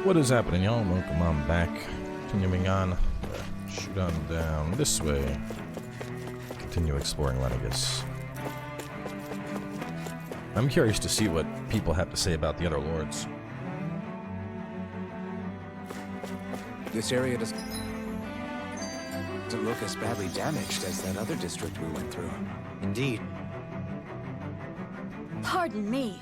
What is happening, y'all? Welcome on back. Continuing on. Shoot on down this way. Continue exploring Lenegis. I'm curious to see what people have to say about the other lords. This area doesn't look as badly damaged as that other district we went through. Indeed. Pardon me.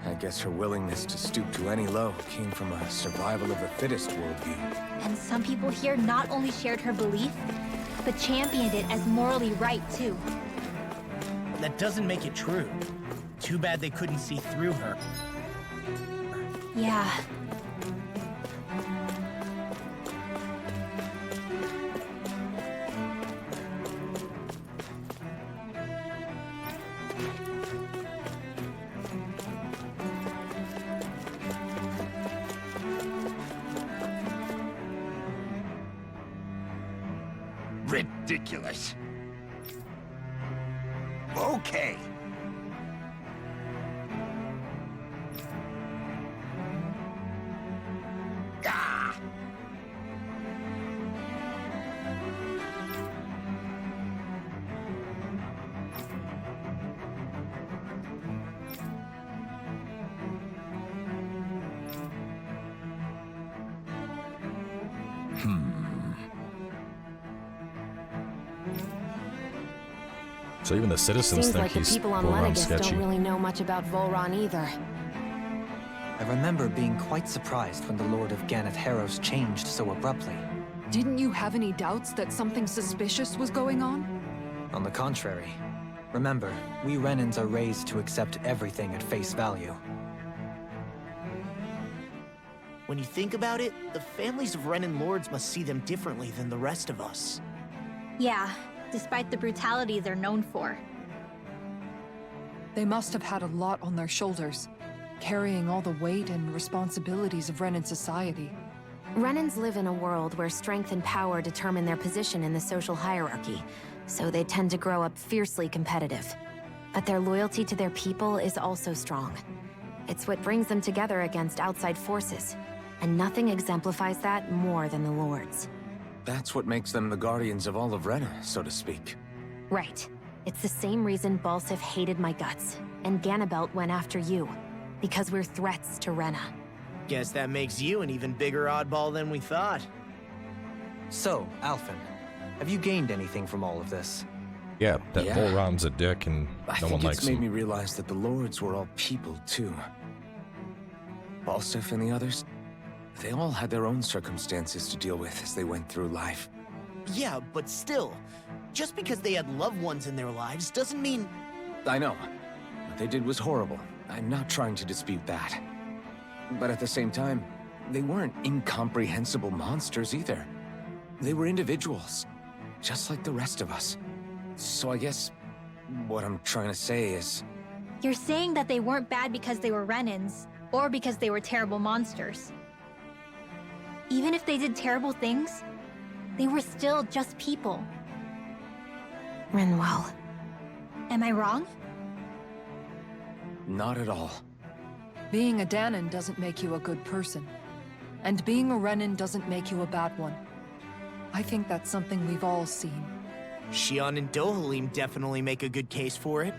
I guess her willingness to stoop to any low came from a survival of the fittest worldview. And some people here not only shared her belief, but championed it as morally right, too. That doesn't make it true. Too bad they couldn't see through her. Yeah. Ridiculous. Okay. Ah. So even the citizens Seems think like the he's people on Volron's Lenegis sketchy. don't really know much about Volron either. I remember being quite surprised when the Lord of Ganeth Harrows changed so abruptly. Didn't you have any doubts that something suspicious was going on? On the contrary. Remember, we Renans are raised to accept everything at face value. When you think about it, the families of Renan lords must see them differently than the rest of us. Yeah, despite the brutality they're known for. They must have had a lot on their shoulders, carrying all the weight and responsibilities of Renan society. Renans live in a world where strength and power determine their position in the social hierarchy, so they tend to grow up fiercely competitive. But their loyalty to their people is also strong. It's what brings them together against outside forces, and nothing exemplifies that more than the lords. That's what makes them the guardians of all of Rena, so to speak. Right. It's the same reason Balsif hated my guts, and Ganabelt went after you. Because we're threats to Rena. Guess that makes you an even bigger oddball than we thought. So, Alphen, have you gained anything from all of this? Yeah, that Yeah. Volron's a dick and I no one think likes it's made him. me realize that the lords were all people, too. Balsif and the others, they all had their own circumstances to deal with as they went through life. Yeah, but still, just because they had loved ones in their lives doesn't mean... I know. What they did was horrible. I'm not trying to dispute that. But at the same time, they weren't incomprehensible monsters either. They were individuals, just like the rest of us. So I guess what I'm trying to say is... You're saying that they weren't bad because they were Renans, or because they were terrible monsters. Even if they did terrible things, they were still just people. Renwell. Am I wrong? Not at all. Being a Dahnan doesn't make you a good person. And being a Renan doesn't make you a bad one. I think that's something we've all seen. Xion and Dohalim definitely make a good case for it.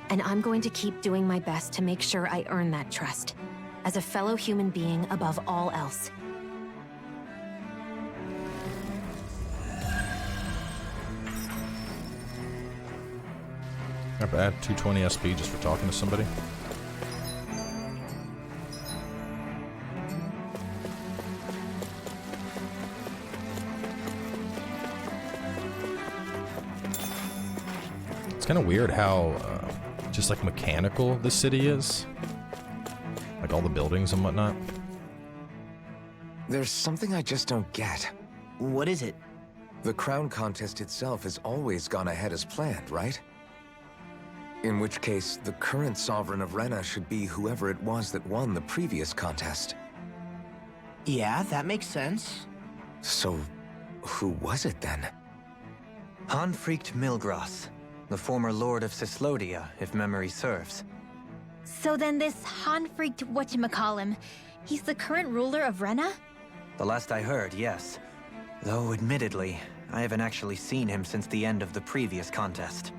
And I'm going to keep doing my best to make sure I earn that trust. As a fellow human being above all else. Not bad. 220 SP just for talking to somebody. It's kind of weird how just like mechanical the city is. Like all the buildings and whatnot. There's something I just don't get. What is it? The crown contest itself has always gone ahead as planned, right? In which case, the current sovereign of Rena should be whoever it was that won the previous contest. Yeah, that makes sense. So, who was it then? Confronting Milgras, the former lord of Cislodia, if memory serves. So then this Han-freaked whatchamacallem, he's the current ruler of Rena? The last I heard, yes. Though, admittedly, I haven't actually seen him since the end of the previous contest.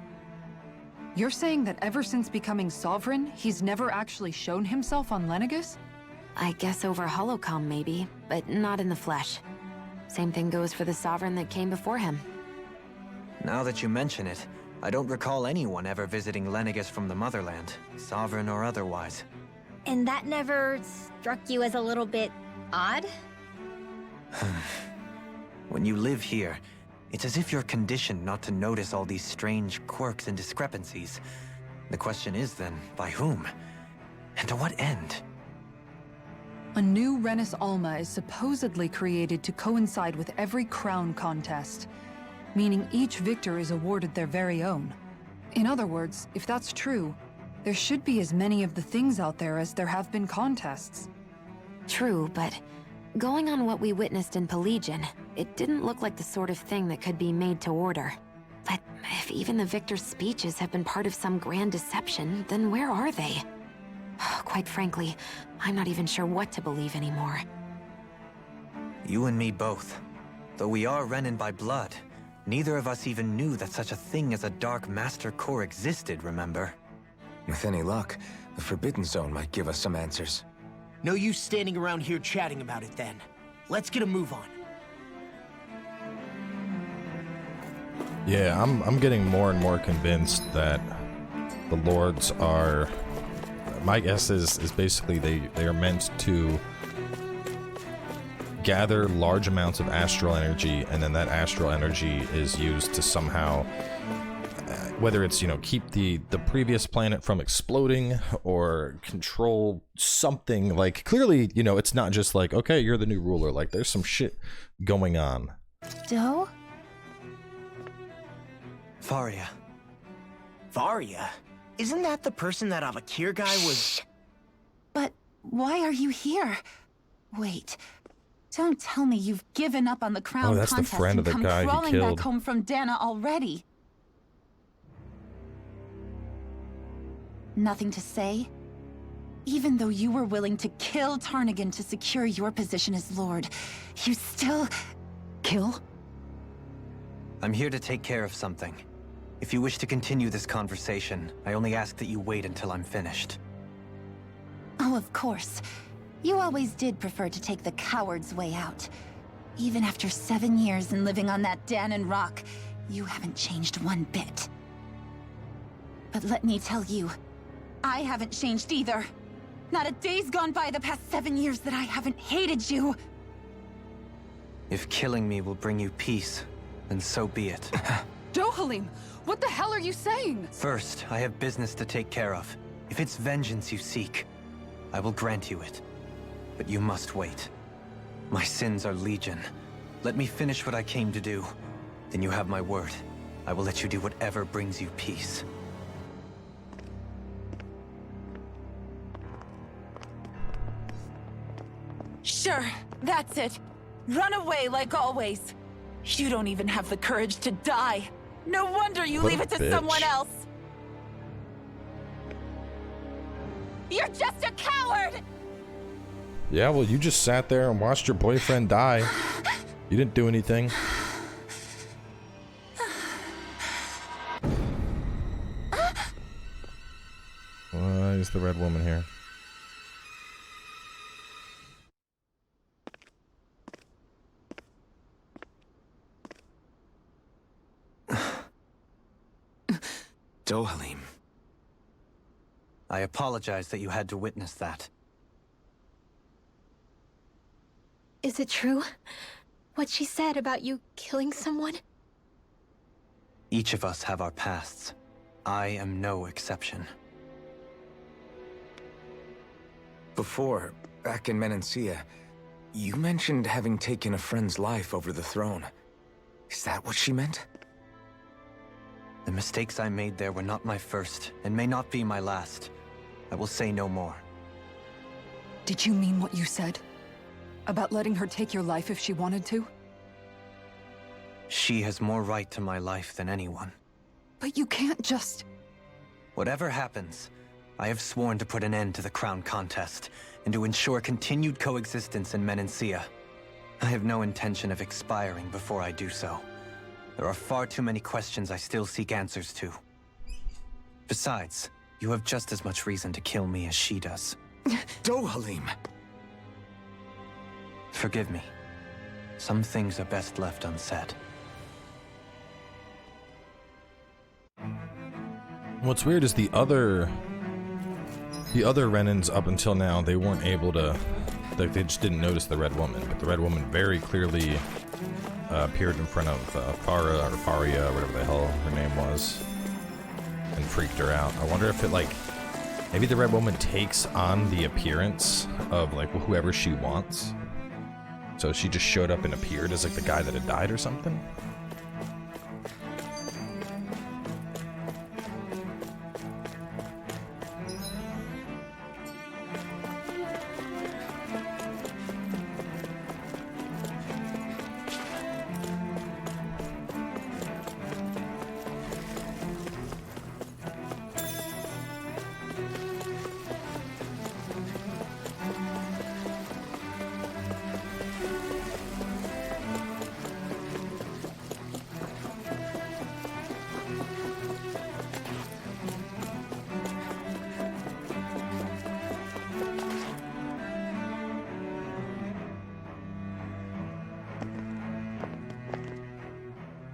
You're saying that ever since becoming sovereign, he's never actually shown himself on Lenegis? I guess over holocom maybe, but not in the flesh. Same thing goes for the sovereign that came before him. Now that you mention it, I don't recall anyone ever visiting Lenegis from the motherland, sovereign or otherwise. And that never struck you as a little bit odd? When you live here, it's as if you're conditioned not to notice all these strange quirks and discrepancies. The question is then, by whom? And to what end? A new Renis Alma is supposedly created to coincide with every crown contest, meaning each victor is awarded their very own. In other words, if that's true, there should be as many of the things out there as there have been contests. True, but going on what we witnessed in Pelagian, it didn't look like the sort of thing that could be made to order. But if even the victor's speeches have been part of some grand deception, then where are they? Quite frankly, I'm not even sure what to believe anymore. You and me both. Though we are Renan by blood, neither of us even knew that such a thing as a Dark Master Core existed, remember? With any luck, the Forbidden Zone might give us some answers. No use standing around here chatting about it then. Let's get a move on. Yeah, I'm getting more and more convinced that the lords are... My guess is basically they are meant to gather large amounts of astral energy, and then that astral energy is used to somehow, whether it's, you know, keep the previous planet from exploding or control something. Like, clearly, you know, it's not just like, okay, you're the new ruler. Like, there's some shit going on. Do? Faria. Varia? Isn't that the person that Avakir guy was... But why are you here? Wait. Don't tell me you've given up on the crown that's the contest friend and of the come guy he crawling killed. back home from Dahna already. Nothing to say? Even though you were willing to kill Tarnigan to secure your position as Lord, you still... Kill? I'm here to take care of something. If you wish to continue this conversation, I only ask that you wait until I'm finished. Oh, of course. You always did prefer to take the coward's way out. Even after 7 years and living on that Dahnan rock, you haven't changed one bit. But let me tell you, I haven't changed either. Not a day's gone by the past 7 years that I haven't hated you. If killing me will bring you peace, then so be it. Dohalim, what the hell are you saying? First, I have business to take care of. If it's vengeance you seek, I will grant you it. But you must wait. My sins are legion. Let me finish what I came to do. Then you have my word. I will let you do whatever brings you peace. Sure, that's it. Run away like always. You don't even have the courage to die. No wonder you What leave a it to bitch. someone else. You're just a coward! Yeah, well, you just sat there and watched your boyfriend die. You didn't do anything. Why is the red woman here? Dohalim. I apologize that you had to witness that. Is it true? What she said about you killing someone? Each of us have our pasts. I am no exception. Before, back in Menancia, You mentioned having taken a friend's life over the throne. Is that what she meant? The mistakes I made there were not my first, and may not be my last. I will say no more. Did you mean what you said? About letting her take your life if she wanted to? She has more right to my life than anyone. But you can't just... Whatever happens, I have sworn to put an end to the crown contest, and to ensure continued coexistence in Menancia. I have no intention of expiring before I do so. There are far too many questions I still seek answers to. Besides, you have just as much reason to kill me as she does. Dohalim! Forgive me. Some things are best left unsaid. What's weird is the other Renans up until now, they weren't able to, like, they just didn't notice the Red Woman, but the Red Woman very clearly appeared in front of Faria, whatever the hell her name was, and freaked her out. I wonder if it, like, maybe the Red Woman takes on the appearance of, like, whoever she wants. So she just showed up and appeared as, like, the guy that had died or something?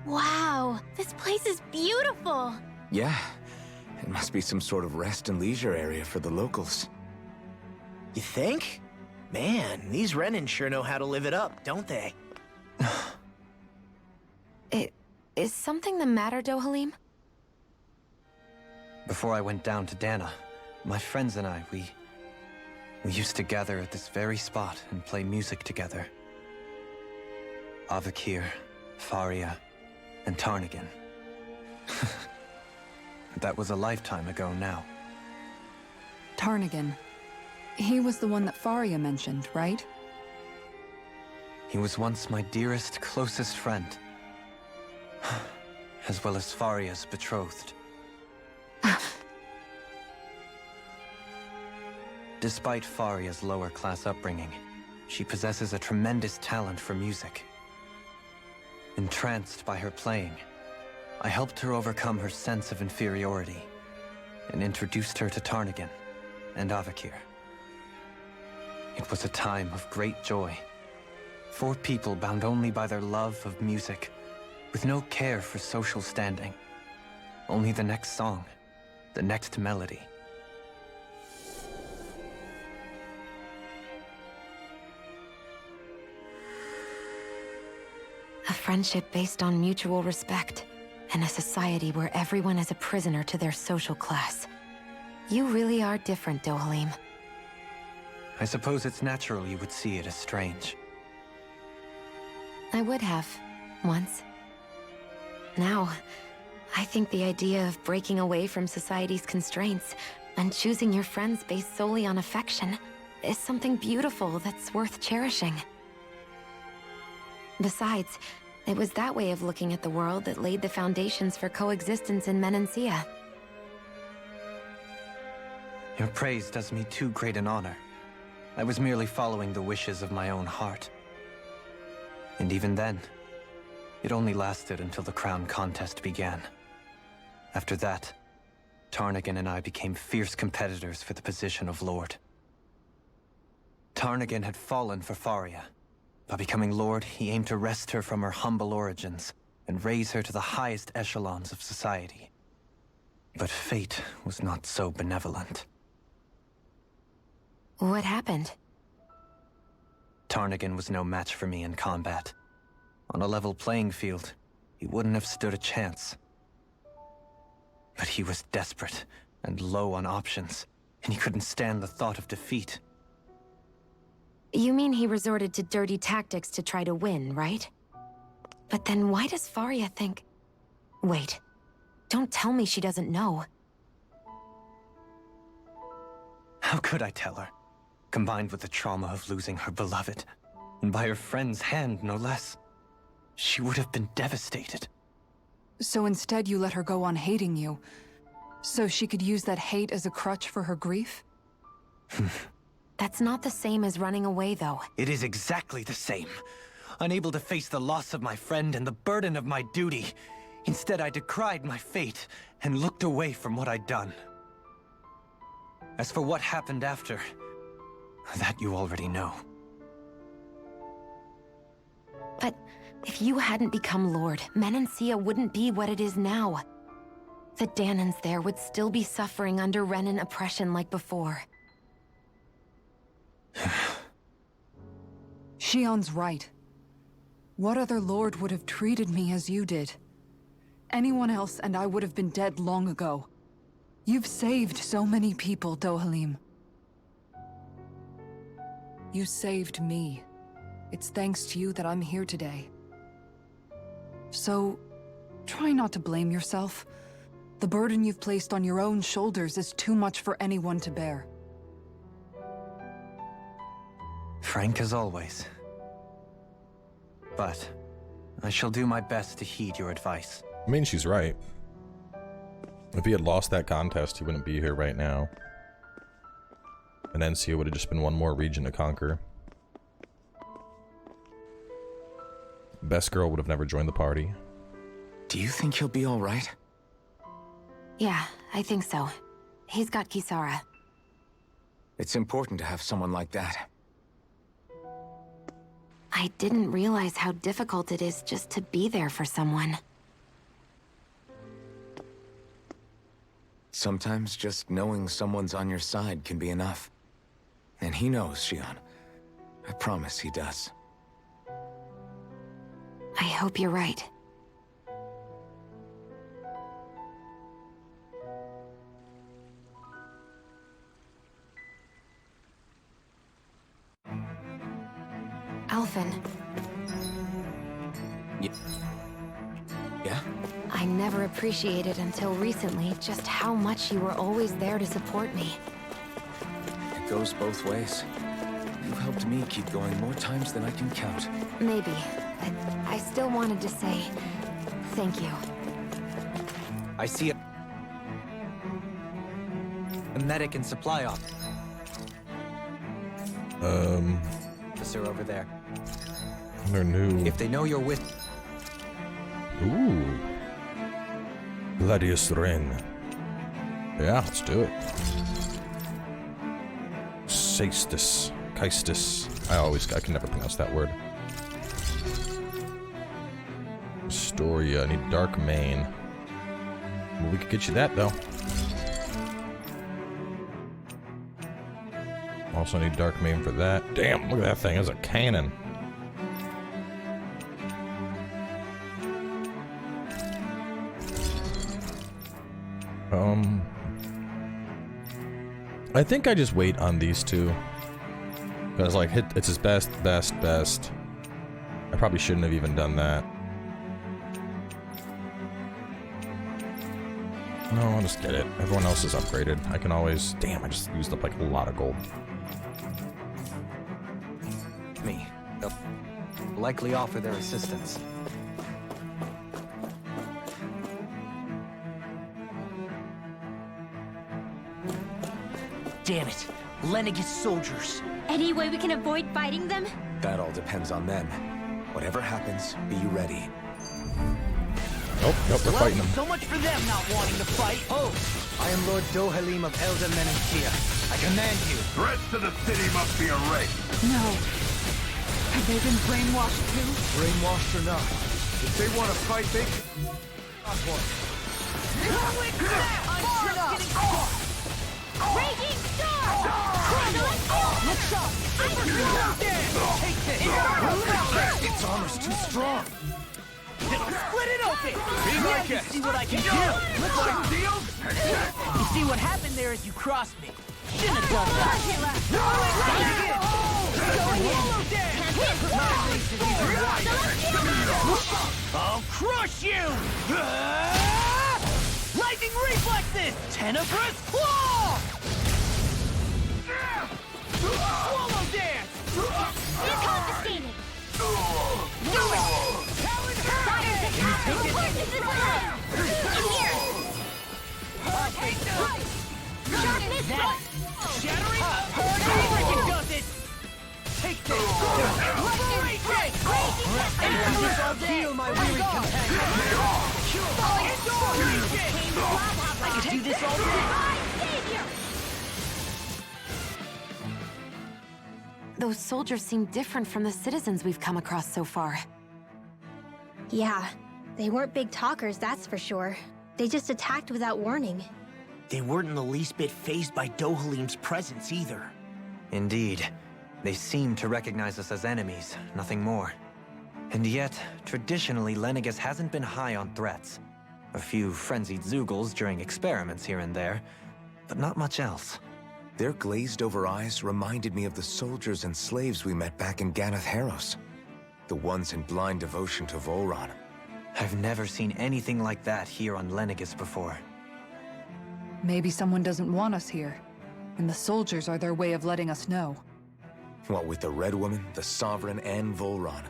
Wow, this place is beautiful! Yeah, it must be some sort of rest and leisure area for the locals. You think? Man, these Renans sure know how to live it up, don't they? Is something the matter, Dohalim? Before I went down to Dahna, my friends and I, we used to gather at this very spot and play music together. Avakir, Faria, and Tarnagin. That was a lifetime ago now. Tarnagin. He was the one that Faria mentioned, right? He was once my dearest, closest friend. As well as Faria's betrothed. Despite Faria's lower-class upbringing, she possesses a tremendous talent for music. Entranced by her playing, I helped her overcome her sense of inferiority and introduced her to Tarnagin and Avakir. It was a time of great joy. 4 people bound only by their love of music, with no care for social standing. Only the next song, the next melody. A friendship based on mutual respect, and a society where everyone is a prisoner to their social class. You really are different, Dohalim. I suppose it's natural you would see it as strange. I would have, once. Now, I think the idea of breaking away from society's constraints and choosing your friends based solely on affection is something beautiful that's worth cherishing. Besides, it was that way of looking at the world that laid the foundations for coexistence in Menancia. Your praise does me too great an honor. I was merely following the wishes of my own heart. And even then, it only lasted until the crown contest began. After that, Tarnagin and I became fierce competitors for the position of Lord. Tarnagin had fallen for Faria. By becoming Lord, he aimed to wrest her from her humble origins and raise her to the highest echelons of society. But fate was not so benevolent. What happened? Tarnagin was no match for me in combat. On a level playing field, he wouldn't have stood a chance. But he was desperate and low on options, and he couldn't stand the thought of defeat. You mean he resorted to dirty tactics to try to win, right? But then why does Faria think... Wait. Don't tell me she doesn't know. How could I tell her? Combined with the trauma of losing her beloved, and by her friend's hand, no less. She would have been devastated. So instead you let her go on hating you, so she could use that hate as a crutch for her grief? That's not the same as running away, though. It is exactly the same. Unable to face the loss of my friend and the burden of my duty. Instead, I decried my fate and looked away from what I'd done. As for what happened after, that you already know. But if you hadn't become Lord, Menancia wouldn't be what it is now. The Dahnans there would still be suffering under Renan oppression like before. Shion's right. What other lord would have treated me as you did? Anyone else and I would have been dead long ago. You've saved so many people, Dohalim. You saved me. It's thanks to you that I'm here today. So, try not to blame yourself. The burden you've placed on your own shoulders is too much for anyone to bear. Frank as always. But I shall do my best to heed your advice. I mean, she's right. If he had lost that contest, he wouldn't be here right now. And Menancia would have just been one more region to conquer. Best girl would have never joined the party. Do you think he'll be all right? Yeah, I think so. He's got Kisara. It's important to have someone like that. I didn't realize how difficult it is just to be there for someone. Sometimes just knowing someone's on your side can be enough. And he knows, Shion. I promise he does. I hope you're right. Alphen. Yeah? I never appreciated until recently just how much you were always there to support me. It goes both ways. You've helped me keep going more times than I can count. Maybe, but I still wanted to say thank you. I see a medic and supply officer over there. They're new. If they know you're with... Ooh. Gladius Ren. Yeah, let's do it. Caestus. Caestus. I can never pronounce that word. Astoria. I need Dark Mane. Well, we could get you that, though. Also need Dark Mane for that. Damn, look at that thing. It's a cannon. I think I just wait on these two. Because, like, it's his best. I probably shouldn't have even done that. No, I'll just get it. Everyone else is upgraded. I can always... Damn, I just used up, like, a lot of gold. Me. They'll likely offer their assistance. Damn it. Lenegis soldiers. Any way we can avoid fighting them? That all depends on them. Whatever happens, be ready. Nope, we're fighting them. So much for them not wanting to fight. Oh! I am Lord Dohalim of Elda Menancia. I command you. The rest of the city must be erased. No. Have they been brainwashed too? Brainwashed or not. If they want to fight, they can... Raging storm! Looks up! Its armor's too strong. Split it open! Now you see what I can do! Looks like deal? You see what happened there is you crossed me. Shouldn't have done that. I'll crush you! Lightning reflexes! Tenebrous claw! Swallow dance! You're confiscated! Do it! Talon Fires hurricane! attack! Horses in play! In here! Sharpness plus! Shattering! Freaking does it! Take this! Liberate! Feel my weary companion! I can do this all day! Those soldiers seem different from the citizens we've come across so far. Yeah, they weren't big talkers, that's for sure. They just attacked without warning. They weren't in the least bit fazed by Dohalim's presence either. Indeed. They seem to recognize us as enemies, nothing more. And yet, traditionally, Lenegis hasn't been high on threats. A few frenzied Zeugles during experiments here and there, but not much else. Their glazed-over eyes reminded me of the soldiers and slaves we met back in Ganath Haros. The ones in blind devotion to Volron. I've never seen anything like that here on Lenegis before. Maybe someone doesn't want us here, and the soldiers are their way of letting us know. What with the Red Woman, the Sovereign, and Volron,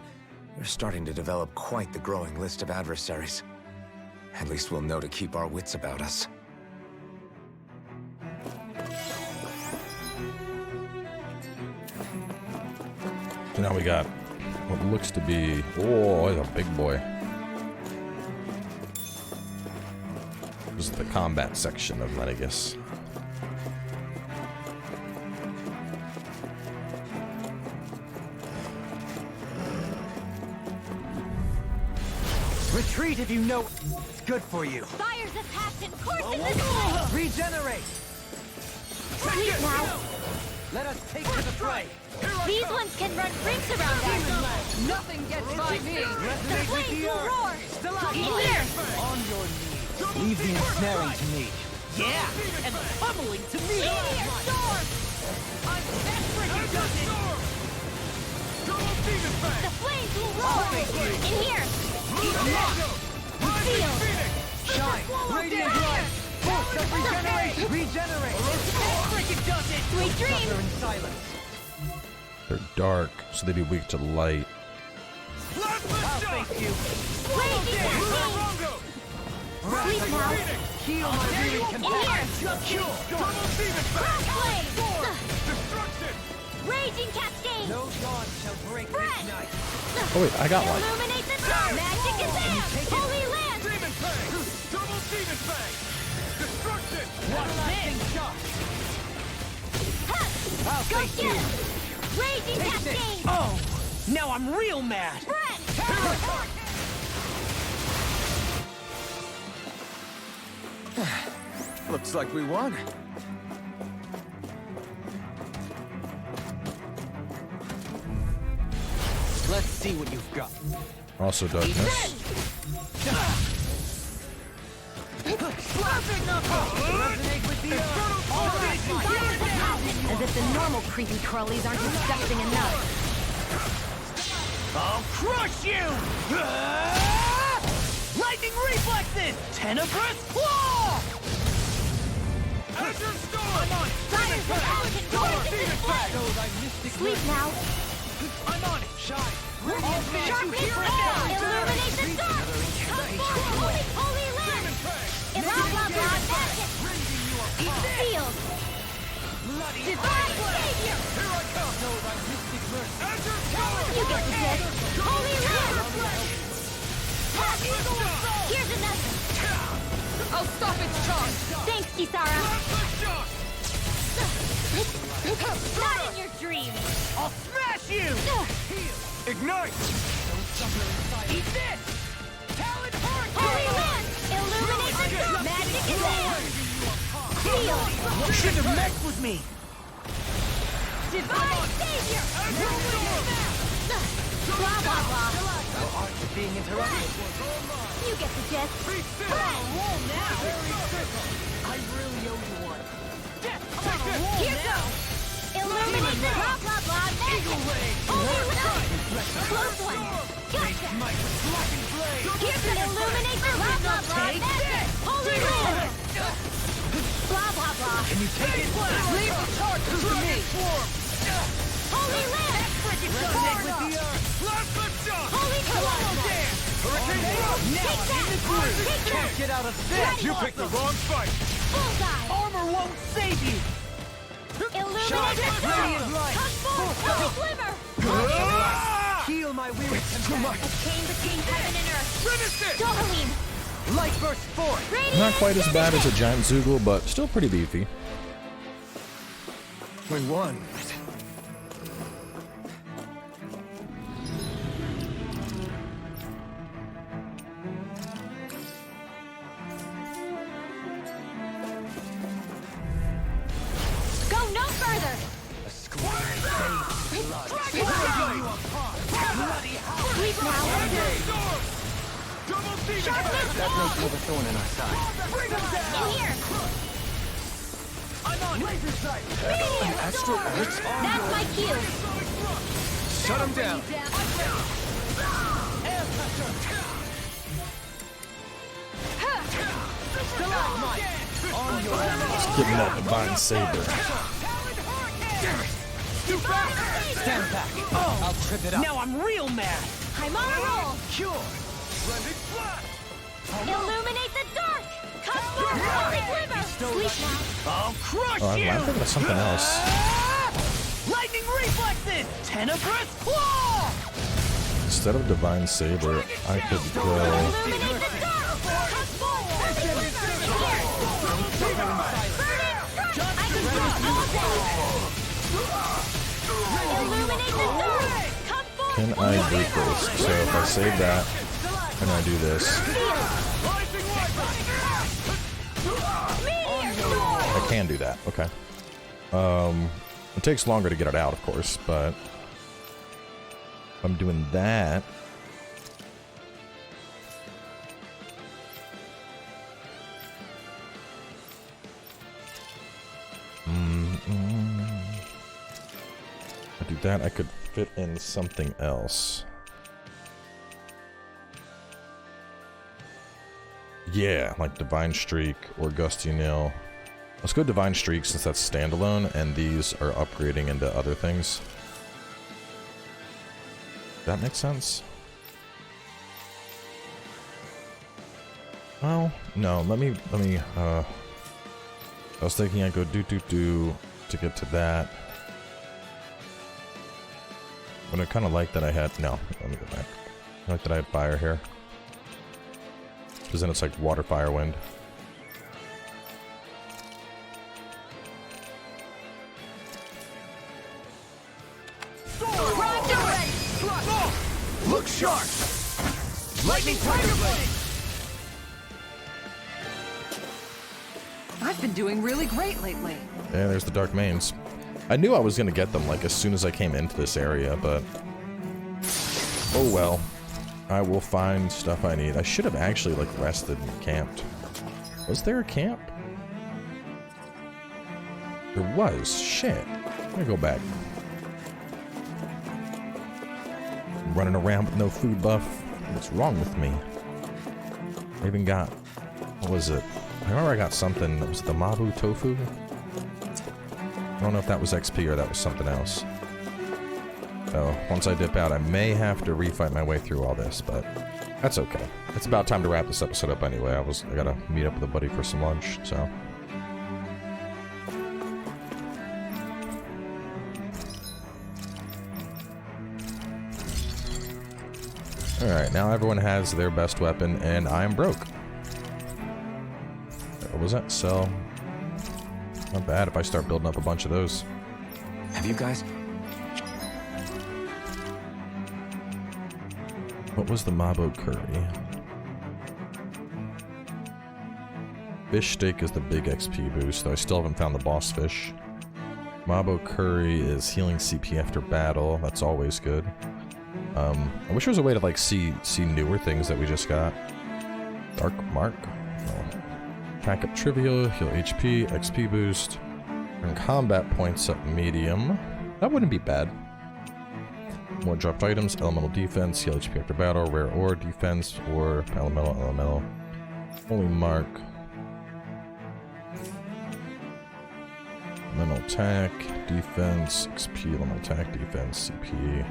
we're starting to develop quite the growing list of adversaries. At least we'll know to keep our wits about us. So now we got what looks to be... Oh, he's a big boy. This is the combat section of Lenegis. Retreat if you know it's good for you. Fires attacked and courses in play! Regenerate! Please now! Let us take to the fray! These ones can run rings around us! Nothing gets by me! The flames will roar! In here! On your knees. Leave the ensnaring to me. Yeah, and pummeling to me! Meteor storm! Freaking does it! The flames will roar! In here! Field! Shine! Radiant light! Force of regeneration! Regenerate! Freaking does it! Sweet Suffer dreams! in silence. They're dark, so they'd be weak to light. I'll face you! Blazing cascade! Sleep now! Heal my weary In companion! here! Cross blade! Raging cascade! No dawn shall break Breath! this night! Oh wait, I got one. Illuminate the dark! Magic is there! Holy land! Watch this! I'll Go face get you! him! Raging cascade! Oh! Now I'm real mad! Breath! Looks like we won. Let's see what you've got. Also darkness. Resonate with the As if the normal creepy crawlies aren't disgusting enough. I'll crush you! Lightning reflexes! Tenebrous claw! Azure storm! I'm on it! Fires attack and courses in play! Sleep now! I'm on it! Shine! Sharpness now! Illuminate the dark! Holy land! Blah blah blah! Magic! Field! Divine savior! Here I come! No, thy mystic mercy! Azure storm! You get the gist! Holy land! Here's another! I'll stop its charge! Thanks, Kisara! Not in your dreams! I'll smash you! Ignite! Eat this! Talon Holy hurricane! land! Illuminate the dark! Magic is there! Field! You shouldn't have messed with me! Divine savior! Blah blah blah! Thou art being interrupted. You get the gist! On a roll now! I really owe you one. Death! I'm on a roll Here now! goes! Illuminate the blah blah blah! Magic! Holy land! Close one! Gotcha! My slacking blow! Here's the illuminate the blah blah blah. Holy land. Blah blah blah. Can you take it? Leave the torches to me! Holy land. Resonate with the earth! Holy coronal dance. Now I'm in the groove! Can't get out of this! You picked the wrong fight! Bullseye. Armor won't save you! Illuminate the Radiant light! Come forth. Holy glimmer. Heal my weary Too much! A chain between heaven and earth. Finish it! Dohalim. light burst forth! Radiant. Not quite as bad as a giant Zoogle, but still pretty beefy. We won. Go no further. Sweep now. Sharpness. That makes me the thorn in our side. Here. I'm on laser sight! Astral Earth. That's my cue. Shut him down! Just give him that divine saber. Stand back! I'll trip it up. Now I'm real mad! I'm on a roll. Cure! Illuminate the dark. Come forth. Holy glimmer. Sweep now. I'll crush Oh, I'm thinking of something else. Lightning reflexes! Tenebrous claw! Instead of divine saber, I could go. Illuminate the dark. Come forth. Holy glimmer. Here. Burn it. I can draw all day. Illuminate the dark. Come forth. Can I do this? So if I save that, and I do this, I can do that. Okay. It takes longer to get it out, of course, but if I'm doing that. If I do that, I could fit in something else. Yeah, like Divine Streak or Gusty Nil. Let's go Divine Streak since that's standalone, and these are upgrading into other things. That makes sense? Well, no, let me, I was thinking I'd go do to get to that. But I kind of like that I had, no, let me go back. I like that I had fire here. Because then it's like water, fire, wind. Look sharp! Lightning Tiger Blade! I've been doing really great lately. Yeah, there's the Dark Mains. I knew I was gonna get them like as soon as I came into this area, but oh well. I will find stuff I need. I should have actually like rested and camped. Was there a camp? There was. Shit. I'm gonna go back. I'm running around with no food buff. What's wrong with me? I even got, what was it? I remember I got something. It was the Mabu Tofu. I don't know if that was XP or that was something else. So once I dip out, I may have to refight my way through all this, but that's okay. It's about time to wrap this episode up anyway. I gotta meet up with a buddy for some lunch, so. Alright, now everyone has their best weapon, and I am broke. What was that? Sell. Not bad if I start building up a bunch of those. Have you guys? What was the Mabo curry? Fish steak is the big XP boost, though I still haven't found the boss fish. Mabo curry is healing CP after battle. That's always good. I wish there was a way to like see newer things that we just got. Dark Mark. Oh. Pack up trivia, heal HP, XP boost, and combat points up medium. That wouldn't be bad. More dropped items, elemental defense, heal HP after battle, rare ore defense, or elemental. Holy mark. Elemental attack, defense, XP, elemental attack, defense, CP.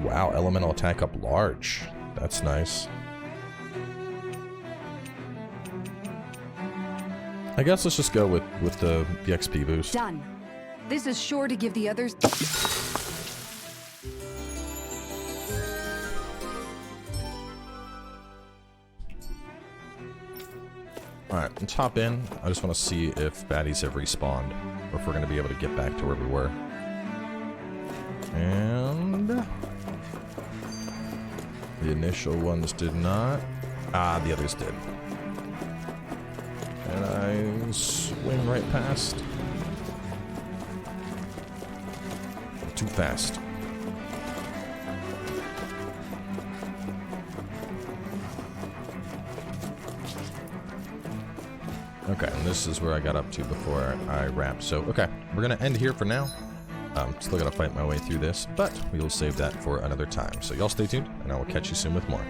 Wow, elemental attack up large. That's nice. I guess let's just go with the XP boost. Done. This is sure to give the others... Alright, let's hop in. I just want to see if baddies have respawned, or if we're going to be able to get back to where we were. And... the initial ones did not. Ah, the others did. And I swing right past. Too fast. Okay, and this is where I got up to before I wrapped. So, okay, we're going to end here for now. Still got to fight my way through this, but we will save that for another time. So y'all stay tuned, and I will catch you soon with more.